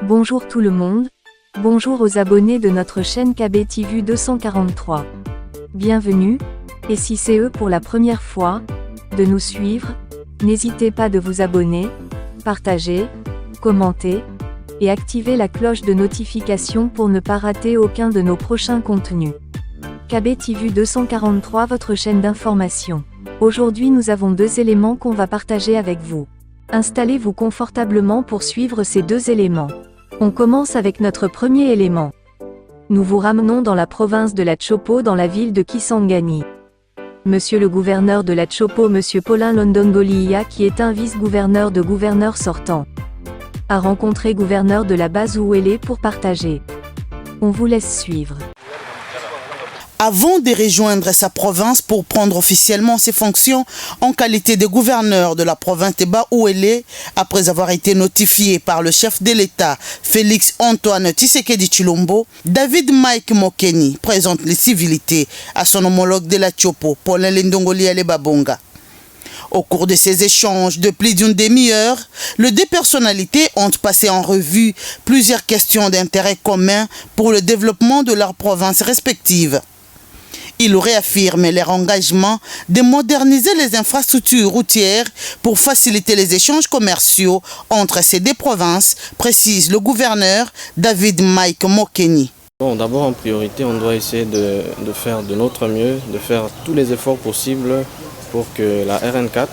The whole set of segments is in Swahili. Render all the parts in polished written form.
Bonjour tout le monde, bonjour aux abonnés de notre chaîne KBTV 243. Bienvenue, et si c'est eux pour la première fois, de nous suivre, n'hésitez pas de vous abonner, partager, commenter, et activer la cloche de notification pour ne pas rater aucun de nos prochains contenus. KBTV 243, votre chaîne d'information. Aujourd'hui nous avons deux éléments qu'on va partager avec vous. Installez-vous confortablement pour suivre ces deux éléments. On commence avec notre premier élément. Nous vous ramenons dans la province de la Tshopo dans la ville de Kisangani. Monsieur le gouverneur de la Tshopo, Monsieur Paulin Londongoliya, qui est un vice-gouverneur de gouverneur sortant, a rencontré gouverneur de la base Ouélé pour partager. On vous laisse suivre. Avant de rejoindre sa province pour prendre officiellement ses fonctions en qualité de gouverneur de la province de Bas-Ouélé, après avoir été notifié par le chef de l'État, Félix Antoine Tshisekedi Tshilombo, David Mike Mokeni présente les civilités à son homologue de la Tshopo, Paulin Londongoliya Babonga. Au cours de ces échanges de plus d'une demi-heure, les deux personnalités ont passé en revue plusieurs questions d'intérêt commun pour le développement de leurs provinces respectives. Ils réaffirment leur engagement de moderniser les infrastructures routières pour faciliter les échanges commerciaux entre ces deux provinces, précise le gouverneur David Mike Mokeni. Bon, d'abord en priorité, on doit essayer de faire de notre mieux, de faire tous les efforts possibles pour que la RN4,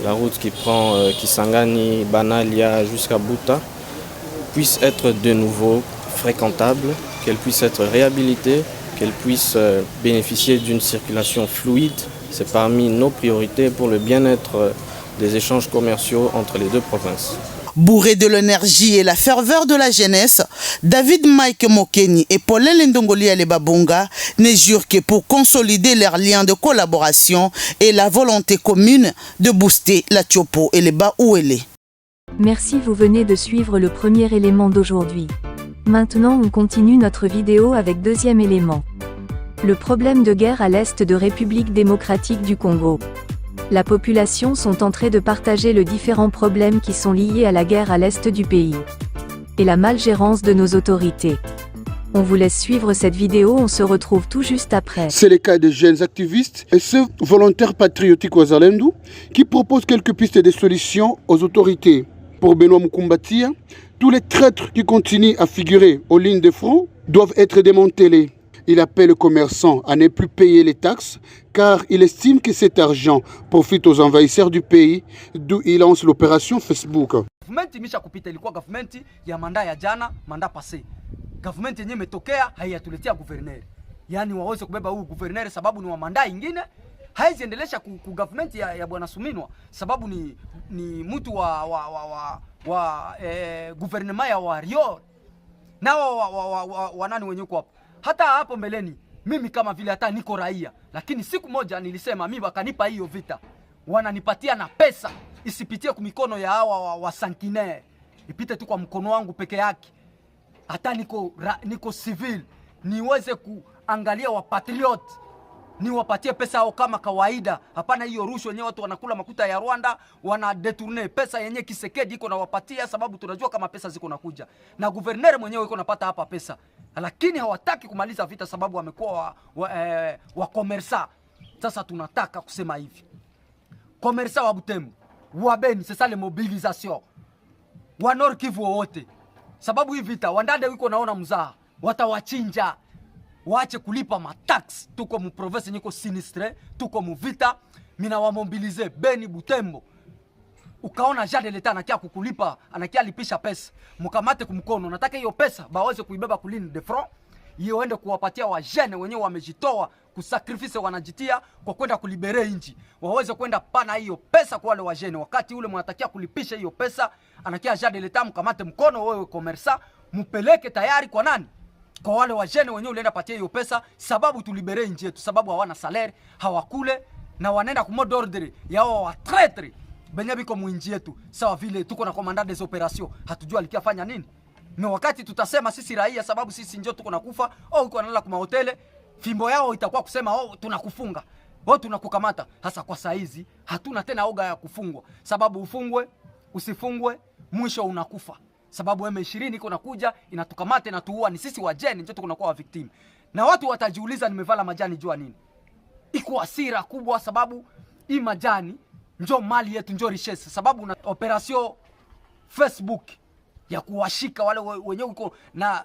la route qui prend Kisangani, Banalia jusqu'à Buta, puisse être de nouveau fréquentable, qu'elle puisse être réhabilitée, qu'elle puisse bénéficier d'une circulation fluide. C'est parmi nos priorités pour le bien-être des échanges commerciaux entre les deux provinces. Bourré de l'énergie et la ferveur de la jeunesse, David Mike Mokeni et Paulin Londongoliya Babonga ne jurent que pour consolider leurs liens de collaboration et la volonté commune de booster la Tshopo et les Bas-Ouélé. Merci, vous venez de suivre le premier élément d'aujourd'hui. Maintenant on continue notre vidéo avec deuxième élément. Le problème de guerre à l'est de République démocratique du Congo. La population sont en train de partager les différents problèmes qui sont liés à la guerre à l'est du pays et la malgérance de nos autorités. On vous laisse suivre cette vidéo, on se retrouve tout juste après. C'est le cas des jeunes activistes et ceux volontaires patriotiques Wazalendo qui proposent quelques pistes de solutions aux autorités. Pour Benoît Mukumbatia, tous les traîtres qui continuent à figurer aux lignes de front doivent être démantelés. Il appelle les commerçants à ne plus payer les taxes car il estime que cet argent profite aux envahisseurs du pays, d'où il lance l'opération Facebook. Government imesha kupita, ilikuwa government ya manda ya jana, manda passé. Government yenyewe imetokea haiyatuletea governor. Yaani waweze kubeba huu governor sababu ni wa manda ingine. Haiziendelesha ku government ya bwana Suminwa sababu ni mtu wa gouvernement ya Wario na wanani wenye kwa hata hapo mbeleni. Mimi kama vile hata niko raia, lakini siku moja nilisema mimi wakanipa hiyo vita, wananipatia na pesa isipitie kwa mikono ya hawa wa sankine, ipite tu kwa mkono wangu peke yake. Hata niko civil niweze kuangalia wa patriot, niwapatie pesa hao kama kawaida. Hapana hiyo rushwa yenyewe watu wanakula makuta ya Rwanda, wana detourner pesa yenyewe Kisekedi iko na wapatia sababu tunajua kama pesa ziko nakuja. Na governor mwenyewe iko napata hapa pesa. Lakini hawataki kumaliza vita sababu wamekuwa wa komersa. Sasa tunataka kusema hivi. Komersa wa Butembo, wa Beni, c'est ça les mobilisations. Wa Nord Kivu wote. Sababu hii vita wandade wiko naona mzaha, watawachinja. Waache kulipa matax, tuko mu province niko sinistre, tuko mu vita, mina wa mobilize Beni Butembo. Ukaona jade leta anakia kukulipa, anakia lipisha pesa, mkamate kumkono, nataka hiyo pesa baweze kuibeba kulini de front, hiyo ende kuwapatia wa jene wenyewe wamejitoa, kusacrifice wanajitia kwa kwenda kulibere inji. Waweze kwenda pana hiyo pesa kwa wale wa jene, wakati ule mnatakia kulipisha hiyo pesa, anakia jade leta mkamate mkono wewe commerçant, mpeleke tayari kwa nani? Kwa wale wajene wenyewe ulienda patia hiyo pesa sababu tulibere nje yetu sababu hawana salaire, hawakule na wanaenda ku mode ordre yao wa traître benye biko mwinji yetu sawa vile tuko na commandant des opérations hatujua alikia fanya nini. Na wakati tutasema sisi raia sababu sisi ndio tuko nakufa au uko nalala kwa hoteli, fimbo yao itakuwa kusema tunakufunga. Tunakukamata. Hasa kwa saizi hatuna tena oga ya kufungwa sababu ufungwe usifungwe mwisho unakufa. sababu M20 iko nakuja inatukamata na tuua, ni sisi wajeni ndio tunakuwa victim. Na watu watajiuliza nimevala majani jua nini? Iko hasira kubwa sababu hii majani ndio mali yetu, ndio richesse, sababu na operation Facebook ya kuwashika wale wenyewe uko na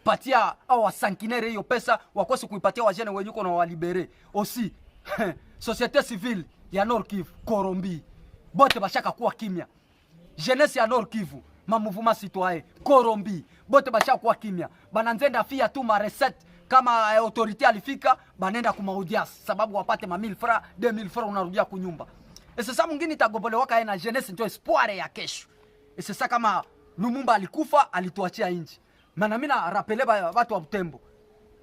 patia au wasankinere hiyo pesa wakose kuipatia wajene wenyewe uko na walibere aussi. Société civile ya Nord Kivu korombi bote bashaka kuwa kimya. Jeunesse ya Nord Kivu ma mouvement citoyen korombi bote bashaka kuwa kimya. Bananzenda fia tu ma recette kama autorité alifika banenda kumaudias sababu wapate ma 1000 francs 2000 francs unarudia kunyumba. Sasa mwingine itagobole waka na jeunesse ndio espoir ya kesho. Sasa kama Lumumba alikufa alituachia inji. Maana mimi na rapele watu wa Butembo.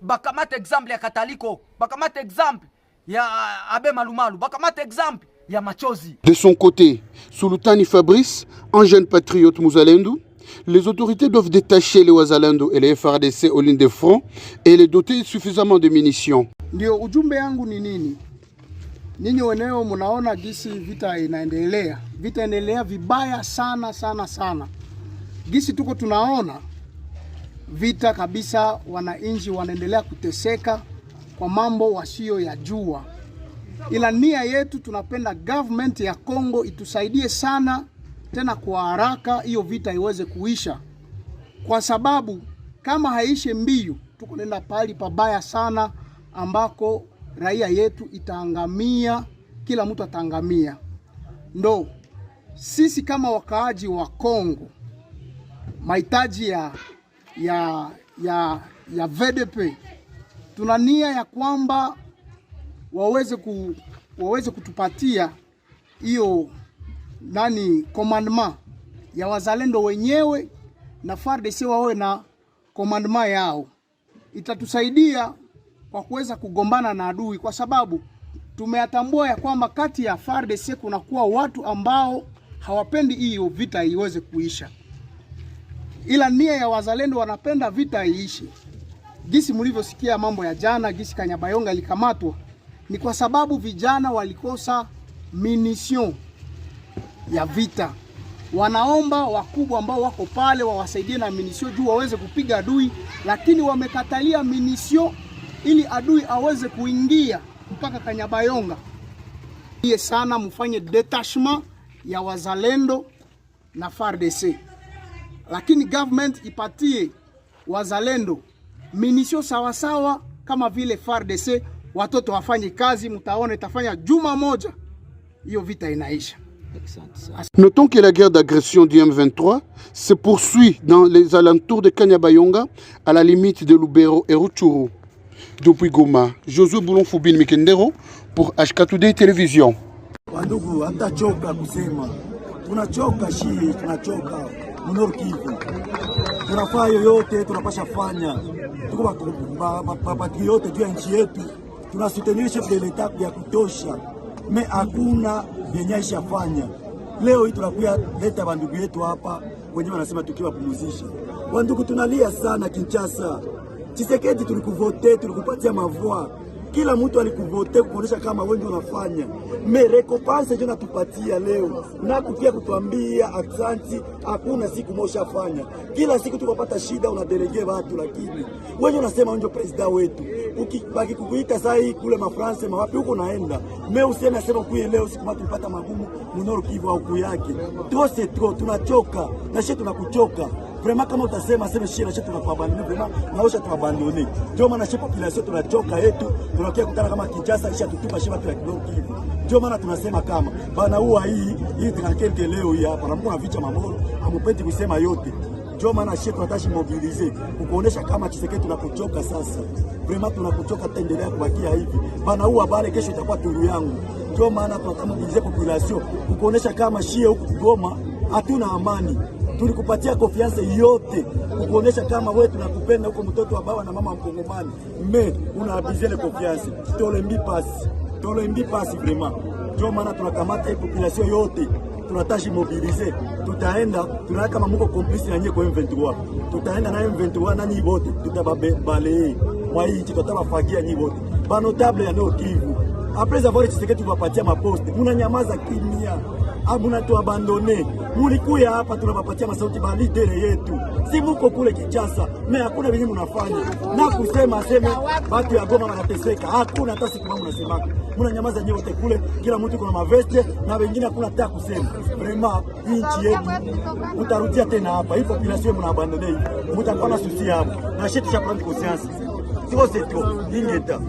Bakamate exemple ya Kataliko, bakamate exemple ya Abe Malumalu, bakamate exemple ya Machozi. De son côté, Sultani Fabrice, un jeune patriote Muzalendo, les autorités doivent détacher les Wazalendo et les FARDC aux lignes de front et les doter suffisamment de munitions. Ndio ujumbe yangu ni nini? Ninyi wenyewe mnaona gisi vita inaendelea. Vita inaendelea vibaya sana sana sana. Gisi tuko tunaona vita kabisa, wananchi wanaendelea kuteseka kwa mambo wasio ya jua. Ila nia yetu tunapenda government ya Kongo itusaidie sana tena kwa haraka hiyo vita iweze kuisha. Kwa sababu kama haishe mbio tuko nenda pali pabaya sana ambako raia yetu itaangamia, kila mtu ataangamia. Ndo sisi kama wakaaji wa Kongo mahitaji ya VDP tuna nia ya kwamba waweze kutupatia hiyo commandement ya wazalendo wenyewe na FARDC wawe na commandement yao. Itatusaidia kwa kuweza kugombana na adui, kwa sababu tumeatambua ya kwamba kati ya FARDC kuna kuwa watu ambao hawapendi hiyo vita iweze kuisha. Ila nia ya wazalendo wanapenda vita iishe. Gisi mlivyosikia mambo ya jana, gisi Kanyabayonga likamatwa, ni kwa sababu vijana walikosa munition ya vita. Wanaomba wakubwa ambao wako pale wawasaidie na munition juu waweze kupiga adui, lakini wamekatalia munition ili adui aweze kuingia mpaka Kanyabayonga. Iye sana mfanye detachement ya wazalendo na FARDC. Lakini government ipatie wazalendo munition sawa sawa kama vile FARDC, watoto wafanye kazi, mtaona itafanya juma moja hiyo vita inaisha. Notons que la guerre d'agression du M23 se poursuit dans les alentours de Kanyabayonga, à la limite de Lubero et Rutshuru. Depuis Goma, Josué Boulon-Foubine Mikendero pour HK Today Télévision. Wandugu, hatachoka kusema. Tunachoka shii, tunachoka Nord Kivu. Tunafaa yoyote, tunapasha fanya. Tuko patriote juu ya nchi yetu. Tunasoutenir chef de l'etat ya kutosha. Me hakuna yenye ishafanya. Leo hii tunakuya leta bandugu yetu hapa, wenyewe wanasema tukiwa pumuzisha. Wandugu, tunalia sana Kinshasa. Tshisekedi tulikuvote, tulikupatia mavua. Kila mtu alikuvote kuonesha kama wewe ndio unafanya. Me recompense ndio natupatia leo. Na kukia kutuambia aksanti, hakuna siku moja fanya. Kila siku tukapata shida unadelege watu, lakini wewe unasema ndio president wetu. Ukibaki kukuita saa hii kule mafrance mawapi huko naenda. Me useme nasema kuye leo siku matu tupata magumu Nord Kivu au kuyake. Trop trop tunachoka. Na sisi tunakuchoka. Vraiment kama utasema sema shida na sisi tunapabandoni vraiment naosha tuabandoni. Ndio maana sisi population tunachoka yetu, tunakia kutana kama Kinshasa isha tutupa shiba tu ya Nord Kivu. Ndio maana tunasema kama bana huwa hii tunakente leo hii hapa na mko na vicha mamoro amupeti kusema yote. Ndio maana sisi tunatashi mobiliser kuonesha kama Tshisekedi tunakuchoka sasa. Vraiment tunakuchoka, tutaendelea kubakia hivi. Bana huwa bale kesho itakuwa tulu yangu. Ndio maana tunatamobiliser population kuonesha kama shie huku Goma hatuna amani. Tulikupatia confiance yote kuonesha kama wewe tunakupenda huko, mtoto wa baba na mama Mkongomani. Me unaabizia ile confiance. Tolembi pasi vraiment. Ndio maana tunakamata hii population yote, tunatashi mobiliser. Tutaenda tunaweka kama mko complice na nyie kwa M23. Tutaenda na M23 na nyie wote, tutababale. Mwa hii tutabafagia nyie wote. Ba notable ya Nord Kivu. Après avoir Tshisekedi tuvapatia maposte. Unanyamaza kimya. munatuabandone. Mulikuya hapa tunawapatia masauti ba lidere yetu. Si muko kule Kinshasa, hakuna venye munafanya. Na kusema aseme watu ya Goma wanateseka. Hakuna hata siku mama mnasemaka. Mnanyamaza nyote kule, kila mtu kuna maveste na wengine hakuna hata kusema. Vraiment nchi yetu utarudia tena hapa. Hii population mnaabandone. Mutakuwa na susi hapa. Na shetu cha prendre conscience. Sio c'est ingeta.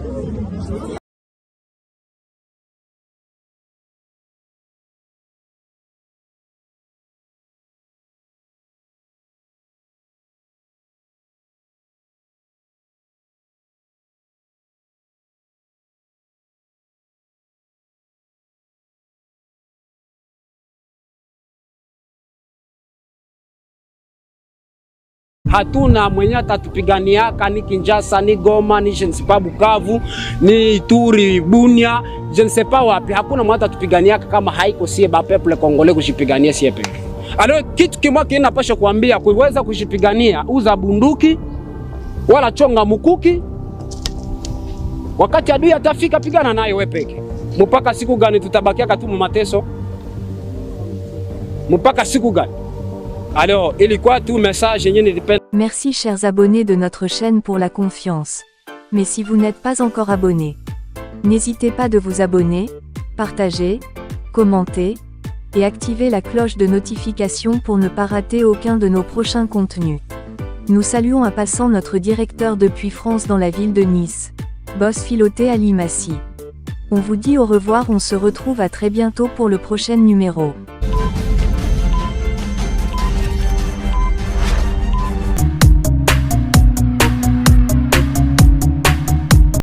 Hatuna mwenye atatupiganiaka ni Kinshasa, ni Goma, ni je ne sais pas Bukavu, ni Ituri, Bunia, je ne sais pas wapi. Hakuna mwenye atatupiganiaka kama haiko sie ba peuple congolais kujipigania sie peke. Alors kitu kimoja kinapaswa kuambia, kuweza kujipigania uza bunduki wala chonga mkuki. Wakati adui atafika, pigana naye wewe peke. Mpaka siku gani tutabakia katumu mateso? Mpaka siku gani? Alors, ilikuwa tu message yenye nilipenda. Merci chers abonnés de notre chaîne pour la confiance. Mais si vous n'êtes pas encore abonné, n'hésitez pas de vous abonner, partager, commenter, et activer la cloche de notification pour ne pas rater aucun de nos prochains contenus. Nous saluons à passant notre directeur depuis France dans la ville de Nice, Boss Philoté Ali Massi. On vous dit au revoir, on se retrouve à très bientôt pour le prochain numéro.